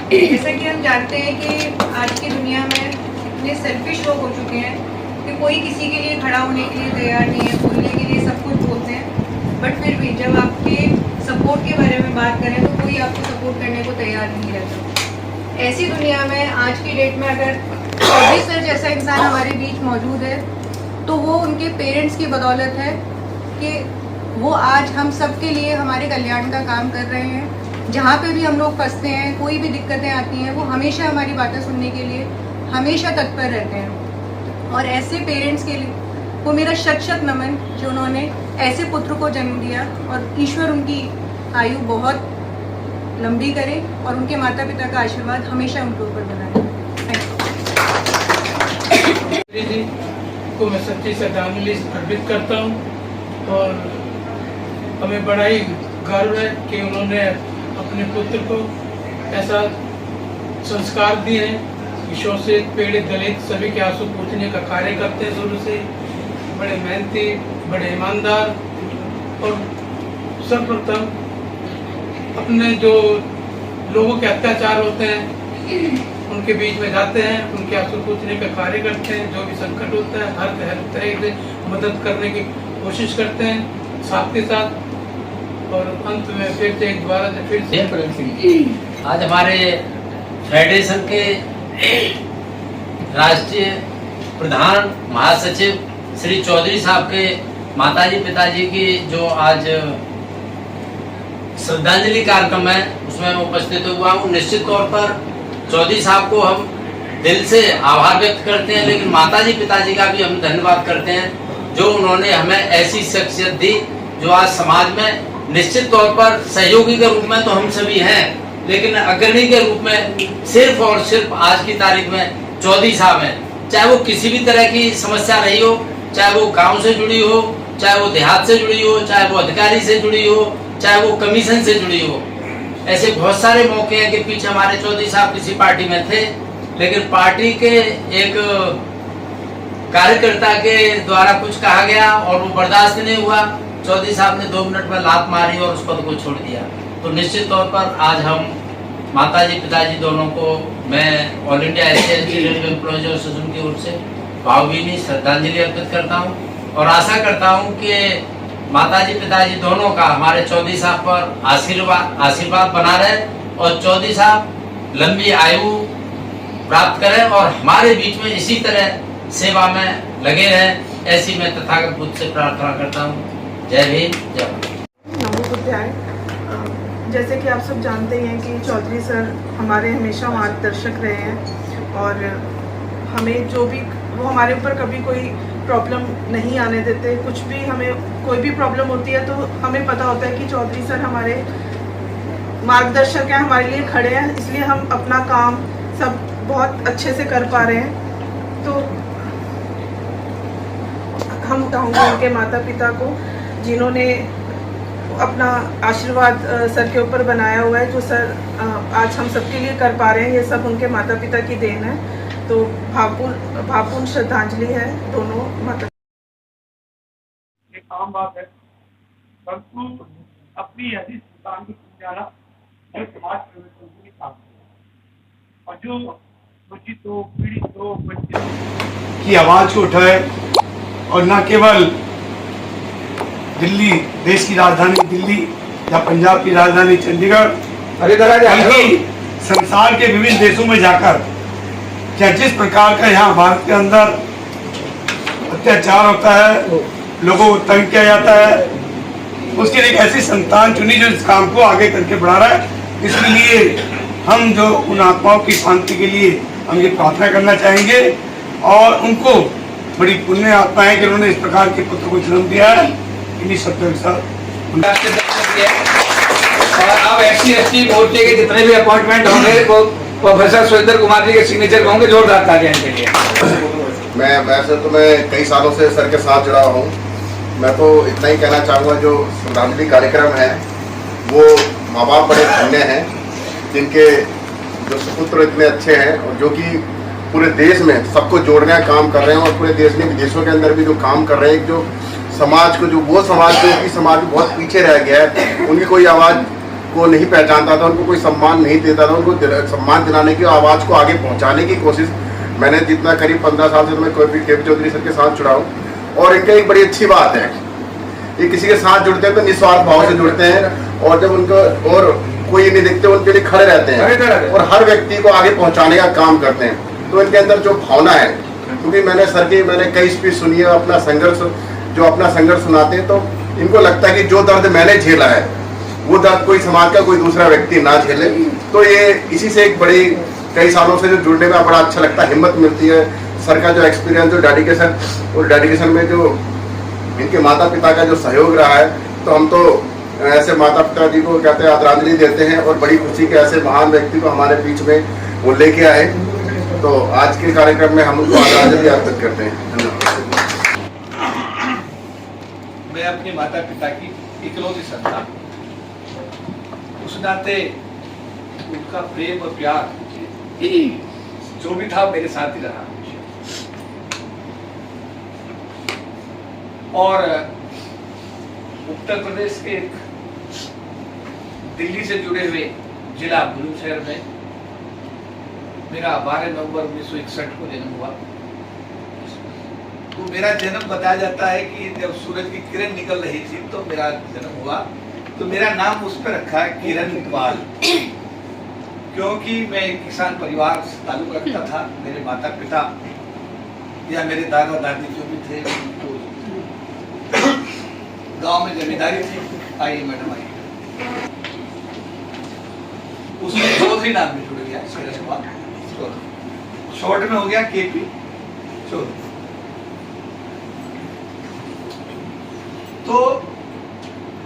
जैसा कि हम जानते हैं कि आज की दुनिया में इतने सेल्फिश लोग हो चुके हैं कि कोई किसी के लिए खड़ा होने के लिए तैयार नहीं है, बोलने के लिए सब कुछ बोलते हैं, बट फिर भी जब आपके सपोर्ट के बारे में बात करें तो कोई आपको सपोर्ट करने को तैयार नहीं रहता। ऐसी दुनिया में आज की डेट में अगर चौधरी सर जैसा इंसान हमारे बीच मौजूद है तो वो उनके पेरेंट्स की बदौलत है कि वो आज हम सब के लिए हमारे कल्याण का काम कर रहे हैं। जहाँ पे भी हम लोग फंसते हैं, कोई भी दिक्कतें आती हैं, वो हमेशा हमारी बातें सुनने के लिए हमेशा तत्पर रहते हैं। और ऐसे पेरेंट्स के लिए वो मेरा शत शत नमन जो उन्होंने ऐसे पुत्र को जन्म दिया, और ईश्वर उनकी आयु बहुत लंबी करे और उनके माता पिता का आशीर्वाद हमेशा उनके ऊपर बना रहे। जी को मैं सच्ची श्रद्धांजलि अर्पित करता हूँ और हमें बड़ा ही गर्व है कि उन्होंने अपने पुत्र को ऐसा संस्कार दिए हैं कि शोषित पीड़ित दलित सभी के आंसू पूछने का कार्य करते हैं शुरू से। बड़े मेहनती, बड़े ईमानदार और सर्वप्रथम अपने जो लोगों के अत्याचार होते हैं उनके बीच में जाते हैं, उनके आंसू पूछने का कार्य करते हैं। जो भी संकट होता है हर तरह से मदद करने की कोशिश करते हैं साथ के साथ। और अंत में फिर से दोबारा से फिर से आज हमारे फेडरेशन के राष्ट्रीय प्रधान महासचिव श्री चौधरी साहब के माताजी पिताजी की जो आज श्रद्धांजलि कार्यक्रम है उसमें उपस्थित हुआ हूँ। निश्चित तौर पर चौधरी साहब को हम दिल से आभार व्यक्त करते हैं, लेकिन माताजी पिताजी का भी हम धन्यवाद करते हैं जो उन्होंने हमें ऐसी शख्सियत दी जो आज समाज में निश्चित तौर पर सहयोगी के रूप में तो हम सभी हैं, लेकिन अग्रणी के रूप में सिर्फ और सिर्फ आज की तारीख में चौधरी साहब हैं। चाहे वो किसी भी तरह की समस्या रही हो, चाहे वो गांव से जुड़ी हो, चाहे वो देहात से जुड़ी हो, चाहे वो अधिकारी से जुड़ी हो, चाहे वो कमीशन से जुड़ी हो। ऐसे बहुत सारे मौके हैं कि पीछे हमारे चौधरी साहब किसी पार्टी में थे, लेकिन पार्टी के एक कार्यकर्ता के द्वारा कुछ कहा गया और वो बर्दाश्त नहीं हुआ। चौधरी साहब ने 2 मिनट में लात मारी और उस पद को छोड़ दिया। तो निश्चित तौर पर आज हम माताजी पिताजी दोनों को मैं all India railway employees association की ओर से भावभीनी श्रद्धांजलि अर्पित करता हूँ और आशा करता हूँ कि माताजी पिताजी दोनों का हमारे चौधरी साहब पर आशीर्वाद बना रहे और चौधरी साहब लंबी आयु प्राप्त करें और हमारे बीच में इसी तरह सेवा में लगे रहें। ऐसी मैं तथागत बुद्ध से प्रार्थना करता हूँ। जय भीम, जय भारत। नमो बुद्धाय। जैसे कि आप सब जानते हैं कि चौधरी सर हमारे हमेशा मार्गदर्शक रहे हैं और हमें जो भी वो हमारे ऊपर कभी कोई प्रॉब्लम नहीं आने देते। कुछ भी हमें कोई भी प्रॉब्लम होती है तो हमें पता होता है कि चौधरी सर हमारे मार्गदर्शक हैं, हमारे लिए खड़े हैं, इसलिए हम अपना काम सब बहुत अच्छे से कर पा रहे हैं। तो हम चाहूँगे उनके माता पिता को जिन्होंने अपना आशीर्वाद सर के ऊपर बनाया हुआ है, जो सर आज हम सबके लिए कर पा रहे हैं, ये सब उनके माता पिता की देन है। तो भावपूर्ण श्रद्धांजलि है दोनों माता। एक आम बात है, परंतु अपनी यदि संतान को समझाना जो समाज परिवर्तन की काम है और जो वंचित हो, पीड़ित हो, वंचित की आवाज को उठाए और न केवल दिल्ली, देश की राजधानी दिल्ली या पंजाब की राजधानी चंडीगढ़, बल्कि संसार के विभिन्न देशों में जाकर क्या जिस प्रकार का यहाँ भारत के अंदर अत्याचार होता है, लोगों को तंग किया जाता है, उसके लिए एक ऐसी संतान चुनी जो इस काम को आगे करके बढ़ा रहा है। इसके लिए हम जो उन आत्माओं की शांति के लिए हम ये प्रार्थना करना चाहेंगे और उनको बड़ी पुण्य आत्मा है कि उन्होंने इस प्रकार के पुत्र को जन्म दिया है। इन्हीं शब्दों के साथ और अब SC/ST मोर्चे के जितने भी अपॉइंटमेंट होंगे वो प्रोफेसर सुरेंद्र कुमार जी के सिग्नेचर होंगे। जोरदार तालियां इनके लिए। मैं वैसे तो मैं कई सालों से सर के साथ जुड़ा हूँ। मैं तो इतना ही कहना चाहूँगा, जो श्रद्धांजलि कार्यक्रम है वो माँ बाप बड़े धन्य हैं जिनके जो सुपुत्र इतने अच्छे हैं और जो कि पूरे देश में सबको जोड़ने का काम कर रहे हैं और पूरे देश में विदेशों के अंदर भी जो काम कर रहे हैं। जो समाज को, जो वो समाज जो कि समाज बहुत पीछे रह गया है, उनकी कोई आवाज़ को नहीं पहचानता था, उनको कोई सम्मान नहीं देता था, उनको सम्मान दिलाने की, आवाज़ को आगे पहुंचाने की कोशिश मैंने जितना करीब 15 साल से मैं के पी चौधरी सर के साथ जुड़ा हूँ। और इनका एक बड़ी अच्छी बात है, ये किसी के साथ जुड़ते हैं तो निस्वार्थ भाव से जुड़ते हैं, और जब उनको और कोई नहीं दिखते उनके लिए खड़े रहते हैं और हर व्यक्ति को आगे पहुंचाने का काम करते हैं। तो इनके अंदर जो भावना है, क्योंकि मैंने कई स्पीच सुनी है, अपना संघर्ष सुनाते हैं, तो इनको लगता है कि जो दर्द मैंने झेला है वो दर्द कोई समाज का कोई दूसरा व्यक्ति ना झेले। तो ये इसी से एक बड़ी कई सालों से जो जुड़ने में बड़ा अच्छा लगता है, हिम्मत मिलती है। सर का जो एक्सपीरियंस, जो डेडिकेशन, और डेडिकेशन में जो इनके माता पिता का जो सहयोग रहा है, तो हम तो ऐसे माता पिता जी को कहते हैं आदरांजलि देते हैं, और बड़ी खुशी के ऐसे महान व्यक्ति को हमारे बीच में वो लेके आए। तो आज के कार्यक्रम में हम उनको आदरांजलि अर्पित करते हैं। मैं अपने माता पिता की इकलौती संतान, उस नाते उनका प्रेम और प्यार जो भी था मेरे साथ ही रहा। और उत्तर प्रदेश के एक दिल्ली से जुड़े हुए जिला बुलंदशहर में मेरा 12 नवंबर 1961 को जन्म हुआ। तो मेरा जन्म बताया जाता है कि जब सूरज की किरण निकल रही थी तो मेरा जन्म हुआ। तो मेरा नाम उस पर रखा है किरण इकबाल, क्योंकि मैं एक किसान परिवार से ताल्लुक रखता था। मेरे माता पिता या मेरे दादा दादी जो भी थे, तो गांव में जमींदारी थी। आइए मैडम आइए। उसमें चौधरी नाम भी जुड़ गया, शॉर्ट में हो गया केपी चौधरी। तो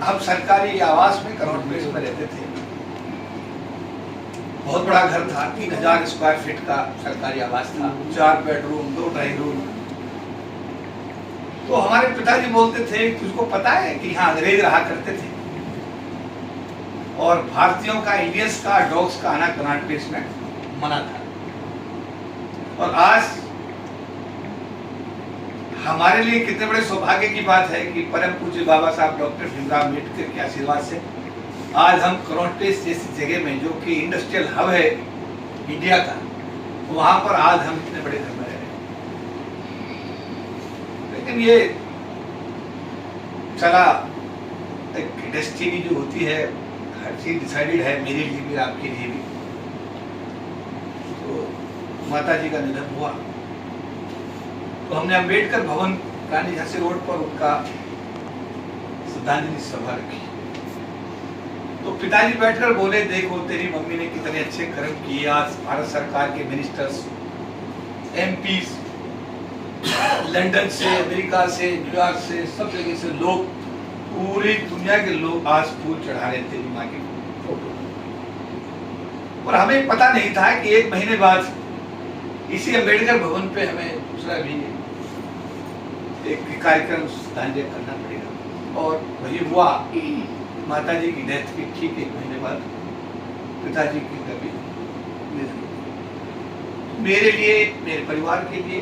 हम सरकारी आवास में करोड़ प्लेस में रहते थे। बहुत बड़ा घर था, 3000 स्क्वायर फीट का सरकारी आवास था, 4 बेडरूम 2 ड्राइंग रूम। तो हमारे पिताजी बोलते थे, तुझको पता है कि यहाँ अंग्रेज रहा करते थे और भारतीयों का, इंडियंस का, डॉग्स का आना कनॉट प्लेस में मना था। और आज हमारे लिए कितने बड़े सौभाग्य की बात है कि परम पूज्य बाबा साहब डॉक्टर भीमराव अम्बेडकर के आशीर्वाद से आज हम कनॉट प्लेस जैसी जगह में, जो कि इंडस्ट्रियल हब है इंडिया का, वहां पर आज हम इतने बड़े घर में रह रहे हैं। लेकिन ये चला एक डेस्टिनी जो होती है, हर चीज डिसाइडेड है, मेरे लिए भी आपके लिए भी। तो माता जी का निधन हुआ तो हमने अम्बेडकर भवन रानी झांसी रोड पर उनका श्रद्धांजलि सभा रखी। तो पिताजी बैठकर बोले, देखो तेरी मम्मी ने कितने अच्छे कर्म किए। आज भारत सरकार के मिनिस्टर्स, एमपीज, लंदन से, अमेरिका से, न्यूयॉर्क से, सब जगह से लोग, पूरी दुनिया के लोग आज फूल चढ़ा रहे थे माँ की फोटो। और हमें पता नहीं था कि 1 महीने बाद इसी अम्बेडकर भवन पे हमें दूसरा भी एक कार्यक्रम श्रद्धांजलि करना पड़ेगा। और वही हुआ। माता जी की डेथ के ठीक 1 महीने बाद पिताजी की कभी मेरे लिए, मेरे परिवार के लिए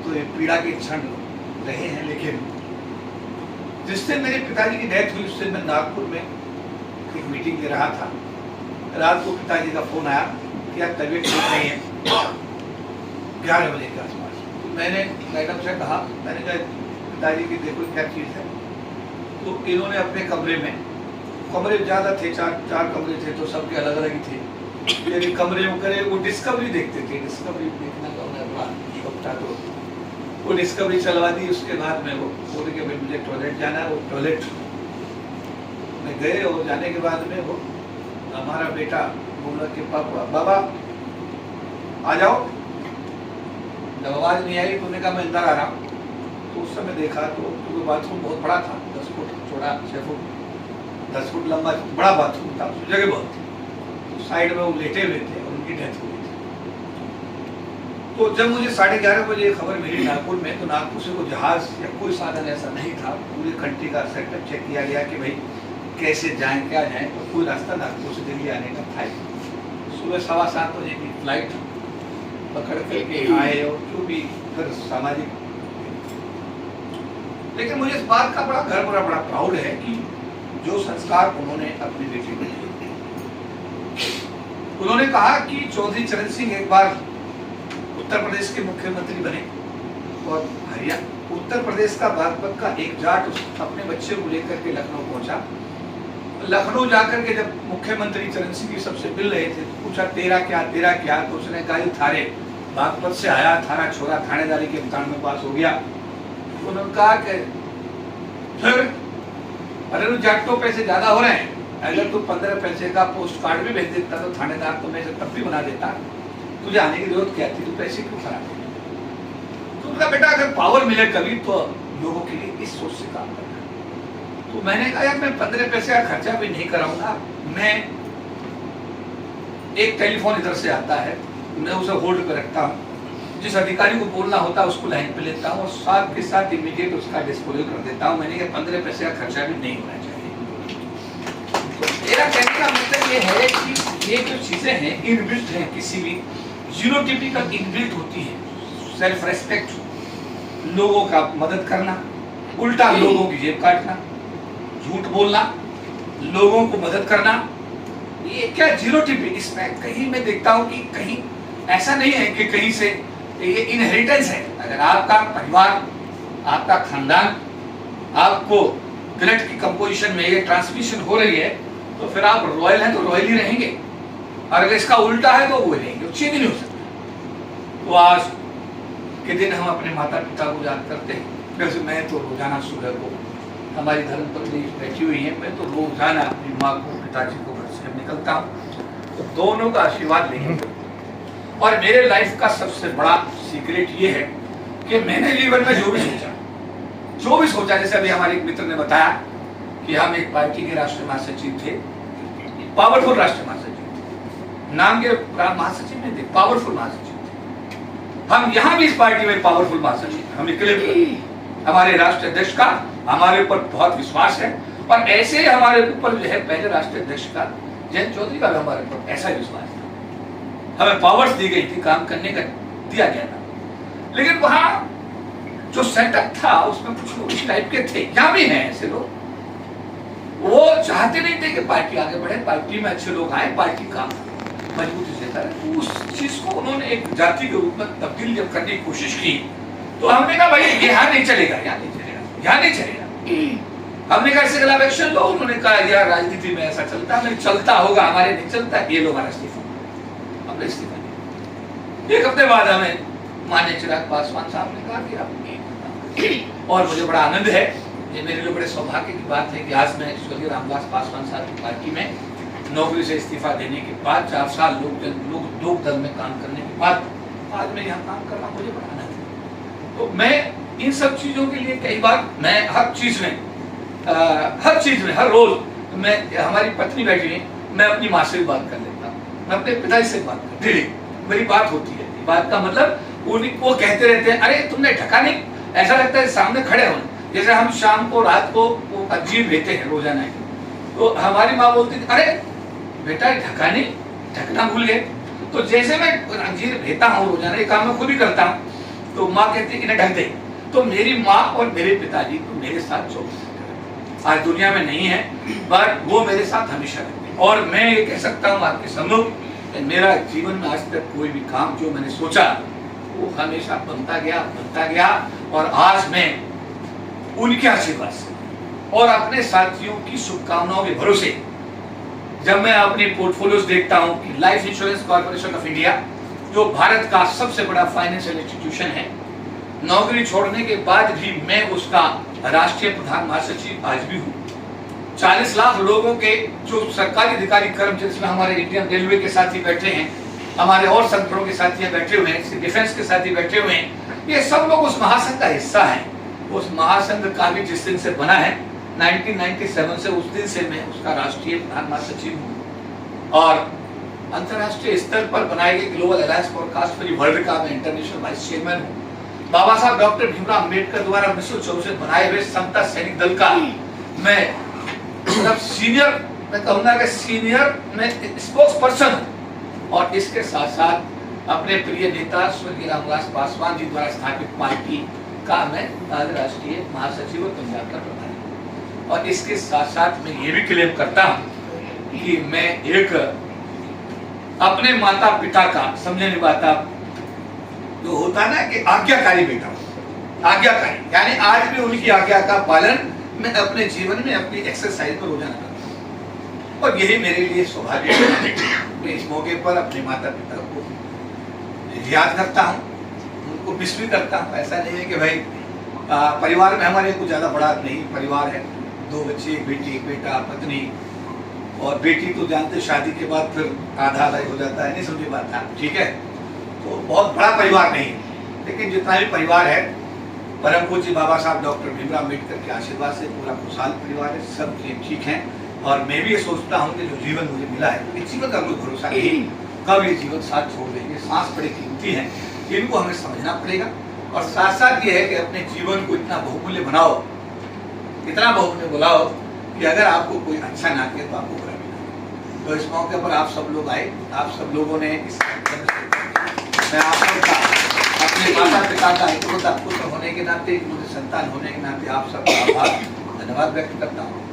तो ये पीड़ा के क्षण रहे हैं। लेकिन जिस दिन मेरे पिताजी की डेथ हुई उस दिन मैं नागपुर में एक मीटिंग दे रहा था। रात को पिताजी का फोन आया कि यार तबीयत ठीक नहीं है, 11 बजे के आसपास। तो मैंने मैडम से कहा, मैंने कहा पिताजी की देखो क्या चीज़ है। तो इन्होंने अपने कमरे में, कमरे ज़्यादा थे, 4 कमरे थे, तो सबके अलग अलग ही थे। यदि कमरे में करे वो डिस्कवरी देखते थे, डिस्कवरी देखना का उन्हें बड़ा शौक था। तो वो डिस्कवरी चलवा दी। उसके बाद में वो बोले कि भाई मुझे टॉयलेट जाना है। वो टॉयलेट में गए और जाने के बाद में वो हमारा बेटा बोला कि पापा, बाबा आ जाओ। जब आवाज़ नहीं आई तो उन्होंने कहा मैं अंदर आ रहा हूँ। तो उस समय देखा तो बाथरूम बहुत बड़ा था, 10 फुट चौड़ा, 6 फुट 10 फुट लंबा, बड़ा बाथरूम था, जगह बहुत थी। तो साइड में वो लेटे हुए थे और उनकी डेथ हो गई थी। तो जब मुझे 11:30 बजे खबर मिली नागपुर में, तो नागपुर से कोई जहाज या कोई साधन ऐसा नहीं था। पूरी कंट्री का सेटअप चेक किया गया कि भाई कैसे जाएं, क्या जाएं। तो कोई रास्ता नागपुर से दिल्ली आने का था। सुबह 7:15 बजे की फ्लाइट पकड़ करके आए और जो भी फिर सामाजिक। लेकिन मुझे इस बात का बड़ा गर्व और बड़ा प्राउड है कि जो संस्कार उन्होंने अपनी बेटी को दिए, उन्होंने कहा कि चौधरी चरण सिंह एक बार उत्तर प्रदेश के मुख्यमंत्री बने और हरियाणा उत्तर प्रदेश का बागपत का एक जाट अपने बच्चे को लेकर के लखनऊ पहुंचा। लखनऊ जाकर के जब मुख्यमंत्री चरण सिंह की सबसे मिल रहे थे, पूछा तेरा क्या, तो उसने कहा थारे बागपत से आया, थारा छोरा थानेदारी के इम्तिहान में पास हो गया। उन्होंने कहा कि फिर अरे जाटों पैसे ज्यादा हो रहे हैं, अगर तू 15 पैसे का पोस्ट कार्ड भी भेज देता तो थानेदार तो मैं तब भी बना देता, तुझे आने की जरूरत क्या थी, तू पैसे क्यों खराब? तो बेटा अगर पावर मिले कभी तो लोगों के लिए इस सोच से काम करना। तो मैंने कहा यार मैं 15 पैसे का खर्चा भी नहीं कराऊंगा, मैं एक टेलीफोन इधर से आता है, मैं उसे होल्ड पर रखता हूँ, जिस अधिकारी को बोलना होता है उसको लाइन पे लेता हूँ और साथ के साथ इमीडिएट उसका डिस्पोजल कर देता हूँ। मैंने 15 पैसे का खर्चा भी नहीं होना चाहिए। तो मेरा कहने का मतलब ये है कि ये जो चीजें हैं इनबिल्ट हैं, किसी भी जीनोटिपिकल इनबिल्ट होती है। सेल्फ रेस्पेक्ट, लोगों का मदद करना, उल्टा लोगों की जेब काटना, झूठ बोलना, लोगों को मदद करना, ये क्या जीनोटिपिक? इसमें कहीं मैं देखता हूँ कि कहीं ऐसा नहीं है कि कहीं से ये इनहेरिटेंस है। अगर आपका परिवार, आपका खानदान, आपको ब्लड की कंपोजिशन में ये ट्रांसमिशन हो रही है तो फिर आप रॉयल हैं तो रॉयल ही रहेंगे, और अगर इसका उल्टा है तो वो रहेंगे, चेंज नहीं हो सकता। तो आज के दिन हम अपने माता पिता को याद करते हैं। वैसे मैं तो रोजाना सुबह को, हमारी धर्मपत्नी बैठी हुई है, मैं तो रोजाना अपनी माँ को, पिताजी को घर से निकलता हूँ तो दोनों का आशीर्वाद लेंगे। और मेरे लाइफ का सबसे बड़ा सीक्रेट ये है कि मैंने जीवन में जो भी सोचा, जैसे अभी हमारे एक मित्र ने बताया कि हम एक पार्टी के राष्ट्रीय महासचिव थे, पावरफुल राष्ट्रीय महासचिव, नाम के महासचिव नहीं थे, पावरफुल महासचिव। हम यहाँ भी इस पार्टी में पावरफुल महासचिव, हम निकले। हमारे राष्ट्रीय अध्यक्ष का हमारे ऊपर बहुत विश्वास है, और ऐसे ही हमारे ऊपर जो है पहले राष्ट्रीय अध्यक्ष का जयंत चौधरी का भी हमारे ऊपर ऐसा ही विश्वास है। हमें पावर्स दी गई थी, काम करने का दिया गया था, लेकिन वहां जो सेटअप था उसमें कुछ लोग इस टाइप के थे, यहाँ भी हैं ऐसे लोग, वो चाहते नहीं थे कि पार्टी आगे बढ़े, पार्टी में अच्छे लोग आए, पार्टी काम मजबूती से करे। उस चीज को उन्होंने एक जाति के रूप में तब्दील जब करने की कोशिश की तो हमने कहा भाई यहाँ नहीं चलेगा, यहाँ नहीं चलेगा, यहाँ नहीं चलेगा। हमने कहा इसके खिलाफ एक्शन लो। उन्होंने कहा यार राजनीति में ऐसा चलता नहीं, चलता होगा, हमारे नहीं चलता, ये लो हमारा इस्तीफा। हमने इस्तीफा दिया। एक हफ्ते बाद हमें माननीय चिराग पासवान साहब ने कहा कि आप, और मुझे बड़ा आनंद है, ये मेरे लिए बड़े सौभाग्य की बात है कि आज मैं स्वर्गीय रामविलास पासवान साहब की पार्टी में नौकरी से इस्तीफा देने के बाद 4 साल लोक दल में काम करने के बाद आज मैं यहाँ काम करना मुझे बड़ा आनंद है। तो मैं इन सब चीजों के लिए कई बार मैं हर चीज में हर रोज मैं, हमारी पत्नी बैठी है, मैं अपनी माँ से भी बात कर लेता हूँ, मैं अपने पिताजी से बात कर डेली मेरी बात होती है। बात का मतलब वो कहते रहते हैं अरे तुमने ढका नहीं, ऐसा लगता है सामने खड़े होने। जैसे हम शाम को रात को वो अजीब रहते हैं रोजाना, तो हमारी माँ बोलती थी अरे बेटा ढका नहीं, ढकना भूल गए। तो जैसे मैं अंजीर रहता हूँ रोजाना, ये काम मैं खुद ही करता हूँ, तो माँ कहती है इन्हें ढक दे। तो मेरी माँ और मेरे पिताजी तो मेरे साथ 24 आज दुनिया में नहीं है, बट वो मेरे साथ हमेशा रहते हैं। और मैं ये कह सकता हूँ आपके सम्मुख, मेरा जीवन में आज तक कोई भी काम जो मैंने सोचा वो हमेशा बनता गया, और आज मैं उनके आशीर्वाद से और अपने साथियों की शुभकामनाओं के भरोसे, जब मैं अपने पोर्टफोलियोज देखता हूं कि life insurance corporation of India जो भारत का सबसे बड़ा फाइनेंशियल इंस्टीट्यूशन है, नौकरी छोड़ने के बाद भी मैं उसका राष्ट्रीय प्रधान महासचिव आज भी हूँ। 40 लाख लोगों के जो सरकारी अधिकारी कर्मचारी, जिसमें हमारे इंडियन रेलवे के साथी बैठे हैं, हमारे और संगठनों के साथी बैठे हुए हैं, डिफेंस के साथी बैठे हुए हैं, ये सब लोग उस महासंघ का हिस्सा हैं। उस महासंघ का भी जिस दिन से बना है 1997 से, उस दिन से मैं उसका राष्ट्रीय प्रधान महासचिव हूँ, और अंतर्राष्ट्रीय स्तर पर बनाए गए global alliance for caste free world का मैं इंटरनेशनल वाइस चेयरमैन हूँ। बाबा साहब डॉक्टर भीमराव अम्बेडकर द्वारा 1964 में बनाए हुए समता सैनिक दल का मैं मतलब सीनियर, मैं कहूँगा कि सीनियर मैं स्पोक्स पर्सन हूँ। और इसके साथ साथ अपने प्रिय नेता स्वर्गीय रामविलास पासवान जी द्वारा स्थापित पार्टी का मैं राष्ट्रीय महासचिव और पंजाब का प्रभारी। और इसके साथ साथ मैं ये भी क्लेम करता हूँ कि मैं एक अपने माता पिता का, समझने की बात आप, जो होता है ना कि आज्ञाकारी बेटा, आज्ञाकारी, यानी आज भी उनकी आज्ञा का पालन मैं अपने जीवन में अपनी एक्सरसाइज पर रोजाना करता हूँ। और यही मेरे लिए सौभाग्य है। मैं इस मौके पर अपने माता पिता को याद करता हूँ, उनको मिस भी करता हूँ। ऐसा नहीं है कि भाई परिवार में हमारे कुछ ज़्यादा बड़ा नहीं परिवार है, 2 बच्चे, एक बेटी, एक बेटा, पत्नी, और बेटी तो जानते शादी के बाद फिर आधा हो जाता है, नहीं समझे बात था, ठीक है। तो बहुत बड़ा परिवार नहीं, लेकिन जितना भी परिवार है, परम पूज्य बाबा साहब डॉक्टर भीमराव अम्बेडकर के आशीर्वाद से पूरा खुशहाल परिवार है, सब ठीक हैं। और मैं भी ये सोचता हूँ कि जो जीवन मुझे मिला है, इस जीवन का कोई भरोसा नहीं, कब ये जीवन साथ छोड़ देंगे। सांस बड़ी कीमती है, इनको हमें समझना पड़ेगा। और साथ साथ ये है कि अपने जीवन को इतना बहुमूल्य बनाओ, इतना बहुमूल्य बनाओ कि अगर आपको कोई अच्छा ना किया तो आपको बुरा भी ना। तो इस मौके पर आप सब लोग आए, आप सब लोगों ने इस मैं आप सबका अपने माता पिता का पुत्र होने के नाते, मुझे संतान होने के नाते आप सबका आभार धन्यवाद व्यक्त करता हूँ।